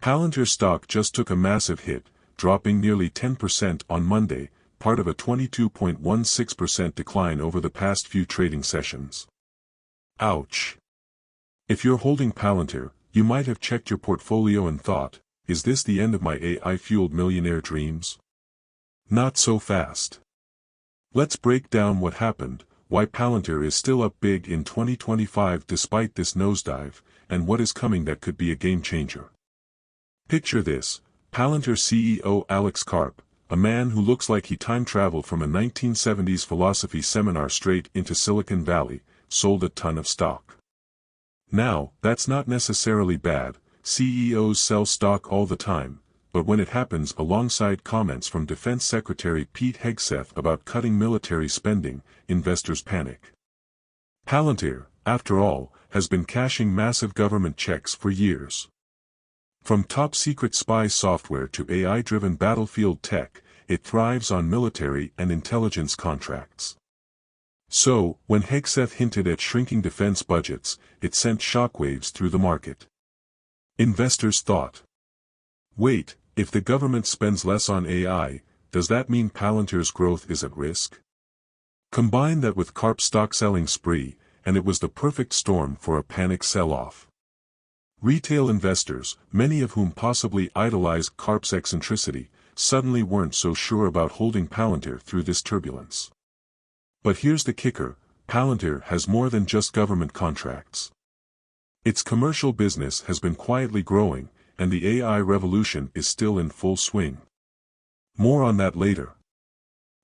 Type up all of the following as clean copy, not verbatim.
Palantir stock just took a massive hit, dropping nearly 10% on Monday, part of a 22.16% decline over the past few trading sessions. Ouch. If you're holding Palantir, you might have checked your portfolio and thought, is this the end of my AI-fueled millionaire dreams? Not so fast. Let's break down what happened, why Palantir is still up big in 2025 despite this nosedive, and what is coming that could be a game-changer. Picture this, Palantir CEO Alex Karp, a man who looks like he time-traveled from a 1970s philosophy seminar straight into Silicon Valley, sold a ton of stock. Now, that's not necessarily bad, CEOs sell stock all the time, but when it happens alongside comments from Defense Secretary Pete Hegseth about cutting military spending, investors panic. Palantir, after all, has been cashing massive government checks for years. From top-secret spy software to AI-driven battlefield tech, it thrives on military and intelligence contracts. So, when Hegseth hinted at shrinking defense budgets, it sent shockwaves through the market. Investors thought, wait, if the government spends less on AI, does that mean Palantir's growth is at risk? Combine that with Karp's stock-selling spree, and it was the perfect storm for a panic sell-off. Retail investors, many of whom possibly idolized Karp's eccentricity, suddenly weren't so sure about holding Palantir through this turbulence. But here's the kicker, Palantir has more than just government contracts. Its commercial business has been quietly growing, and the AI revolution is still in full swing. More on that later.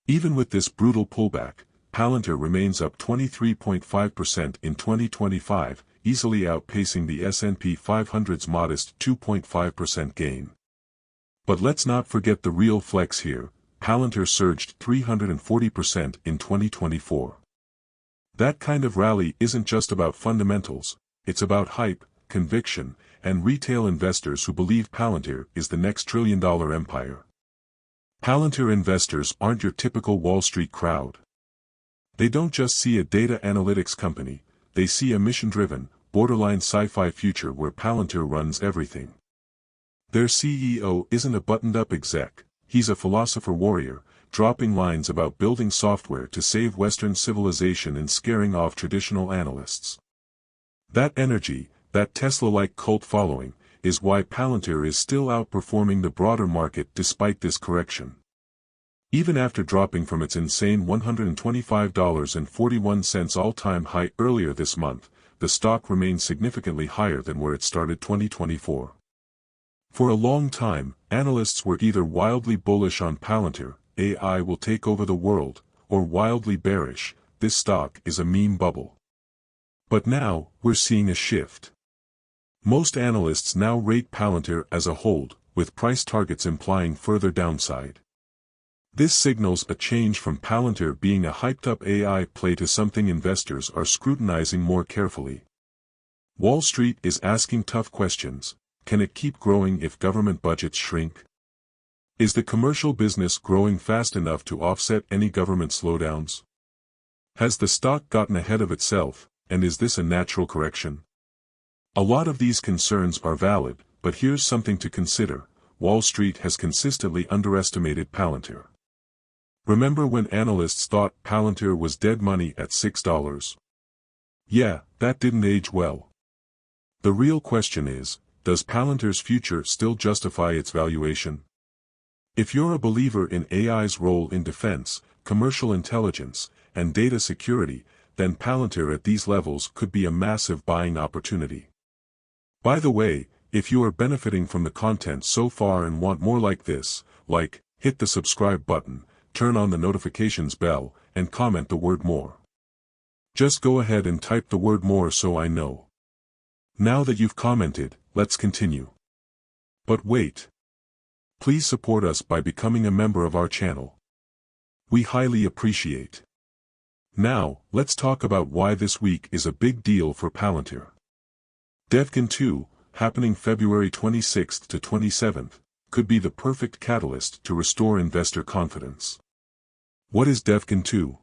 Even with this brutal pullback, Palantir remains up 23.5% in 2025, easily outpacing the S&P 500's modest 2.5% gain. But let's not forget the real flex here, Palantir surged 340% in 2024. That kind of rally isn't just about fundamentals, it's about hype, conviction, and retail investors who believe Palantir is the next trillion-dollar empire. Palantir investors aren't your typical Wall Street crowd. They don't just see a data analytics company, they see a mission-driven, borderline sci-fi future where Palantir runs everything. Their CEO isn't a buttoned-up exec, he's a philosopher warrior, dropping lines about building software to save Western civilization and scaring off traditional analysts. That energy, that Tesla-like cult following, is why Palantir is still outperforming the broader market despite this correction. Even after dropping from its insane $125.41 all-time high earlier this month, the stock remains significantly higher than where it started 2024. For a long time, analysts were either wildly bullish on Palantir, AI will take over the world, or wildly bearish, this stock is a meme bubble. But now, we're seeing a shift. Most analysts now rate Palantir as a hold, with price targets implying further downside. This signals a change from Palantir being a hyped-up AI play to something investors are scrutinizing more carefully. Wall Street is asking tough questions. Can it keep growing if government budgets shrink? Is the commercial business growing fast enough to offset any government slowdowns? Has the stock gotten ahead of itself, and is this a natural correction? A lot of these concerns are valid, but here's something to consider. Wall Street has consistently underestimated Palantir. Remember when analysts thought Palantir was dead money at $6? Yeah, that didn't age well. The real question is, does Palantir's future still justify its valuation? If you're a believer in AI's role in defense, commercial intelligence, and data security, then Palantir at these levels could be a massive buying opportunity. By the way, if you are benefiting from the content so far and want more like this, hit the subscribe button, turn on the notifications bell, and comment the word more. Just go ahead and type the word more so I know. Now that you've commented, let's continue. But wait. Please support us by becoming a member of our channel. We highly appreciate. Now, let's talk about why this week is a big deal for Palantir. Devin 2, happening February 26th to 27th, could be the perfect catalyst to restore investor confidence. What is Devin 2?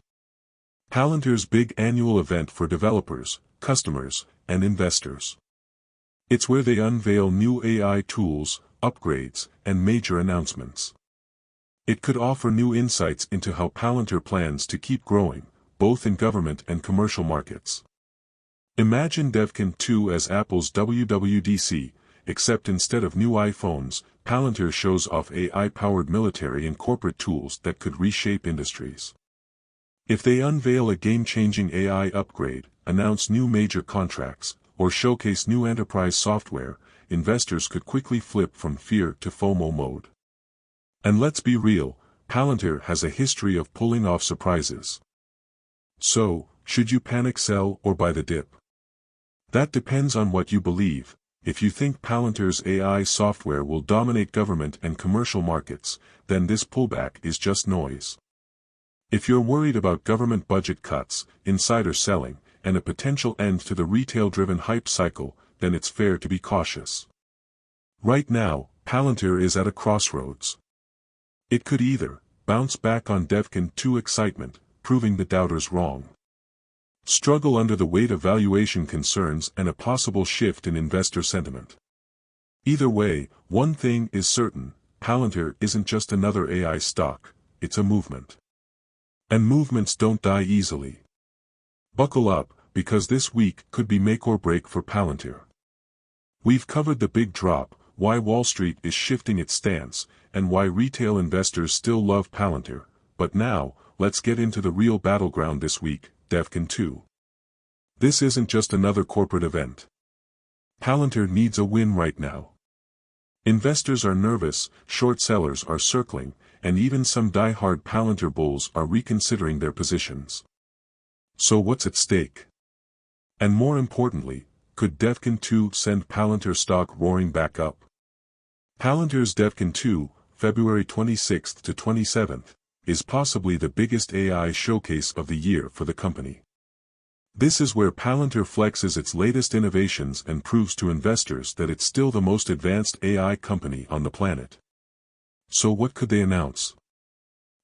Palantir's big annual event for developers, customers, and investors. It's where they unveil new AI tools, upgrades, and major announcements. It could offer new insights into how Palantir plans to keep growing, both in government and commercial markets. Imagine Devin 2 as Apple's WWDC, except instead of new iPhones, Palantir shows off AI-powered military and corporate tools that could reshape industries. If they unveil a game-changing AI upgrade, announce new major contracts, or showcase new enterprise software, investors could quickly flip from fear to FOMO mode. And let's be real, Palantir has a history of pulling off surprises. So, should you panic sell or buy the dip? That depends on what you believe. If you think Palantir's AI software will dominate government and commercial markets, then this pullback is just noise. If you're worried about government budget cuts, insider selling, and a potential end to the retail-driven hype cycle, then it's fair to be cautious. Right now, Palantir is at a crossroads. It could either bounce back on Devin 2 excitement, proving the doubters wrong, struggle under the weight of valuation concerns and a possible shift in investor sentiment. Either way, one thing is certain, Palantir isn't just another AI stock, it's a movement. And movements don't die easily. Buckle up, because this week could be make or break for Palantir. We've covered the big drop, why Wall Street is shifting its stance, and why retail investors still love Palantir, but now, let's get into the real battleground this week, Devin 2. This isn't just another corporate event. Palantir needs a win right now. Investors are nervous, short sellers are circling, and even some die-hard Palantir bulls are reconsidering their positions. So what's at stake? And more importantly, could Devin 2 send Palantir stock roaring back up? Palantir's Devin 2, February 26th to 27th, is possibly the biggest AI showcase of the year for the company. This is where Palantir flexes its latest innovations and proves to investors that it's still the most advanced AI company on the planet. So what could they announce?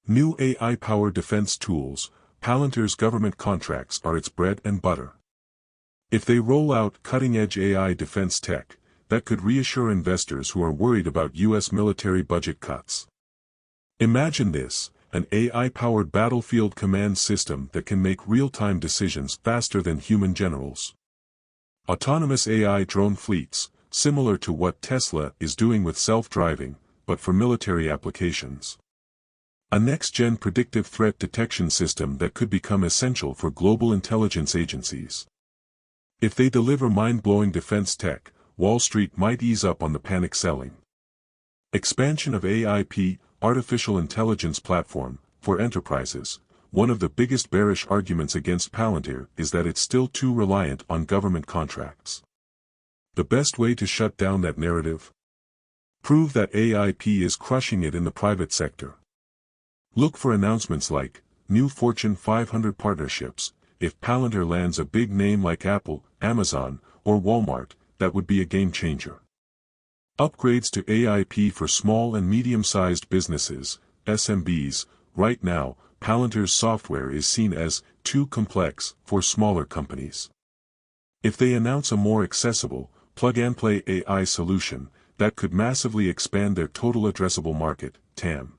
New AI-powered defense tools. Palantir's government contracts are its bread and butter. If they roll out cutting-edge AI defense tech, that could reassure investors who are worried about U.S. military budget cuts. Imagine this, an AI-powered battlefield command system that can make real-time decisions faster than human generals. Autonomous AI drone fleets, similar to what Tesla is doing with self-driving, but for military applications. A next-gen predictive threat detection system that could become essential for global intelligence agencies. If they deliver mind-blowing defense tech, Wall Street might ease up on the panic selling. Expansion of AIP, artificial intelligence platform, for enterprises. One of the biggest bearish arguments against Palantir is that it's still too reliant on government contracts. The best way to shut down that narrative? Prove that AIP is crushing it in the private sector. Look for announcements like, new Fortune 500 partnerships. If Palantir lands a big name like Apple, Amazon, or Walmart, that would be a game changer. Upgrades to AIP for small and medium-sized businesses, SMBs. Right now, Palantir's software is seen as too complex for smaller companies. If they announce a more accessible, plug-and-play AI solution, that could massively expand their total addressable market, TAM.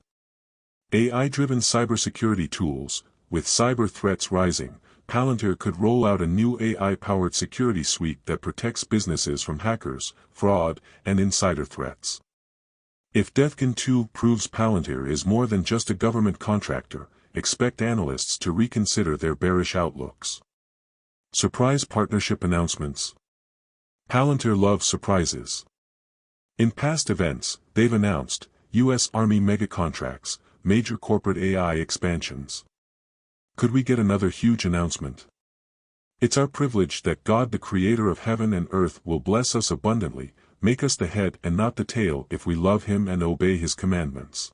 AI-driven cybersecurity tools. With cyber threats rising, Palantir could roll out a new AI-powered security suite that protects businesses from hackers, fraud, and insider threats. If Devin 2 proves Palantir is more than just a government contractor, expect analysts to reconsider their bearish outlooks. Surprise partnership announcements. Palantir loves surprises. In past events, they've announced U.S. Army mega contracts, major corporate AI expansions. Could we get another huge announcement? It's our privilege that God, the creator of heaven and earth, will bless us abundantly, make us the head and not the tail if we love him and obey his commandments.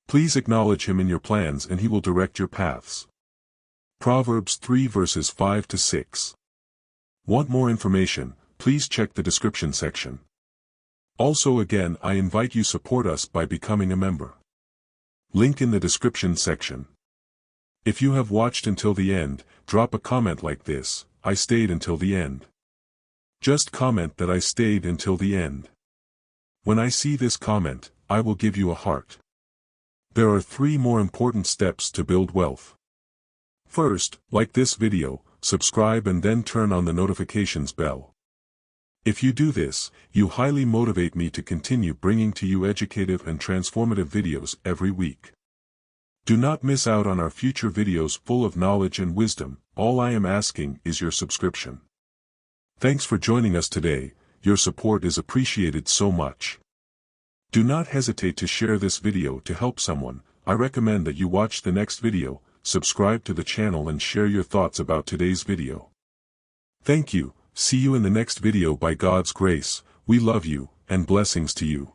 Please acknowledge him in your plans and he will direct your paths. Proverbs 3 verses 5 to 6. Want more information? Please check the description section. Also again, I invite you support us by becoming a member. Link in the description section. If you have watched until the end, drop a comment like this, I stayed until the end. Just comment that I stayed until the end. When I see this comment, I will give you a heart. There are 3 more important steps to build wealth. First, like this video, subscribe and then turn on the notifications bell. If you do this, you highly motivate me to continue bringing to you educative and transformative videos every week. Do not miss out on our future videos full of knowledge and wisdom. All I am asking is your subscription. Thanks for joining us today. Your support is appreciated so much. Do not hesitate to share this video to help someone. I recommend that you watch the next video, subscribe to the channel and share your thoughts about today's video. Thank you. See you in the next video by God's grace. We love you, and blessings to you.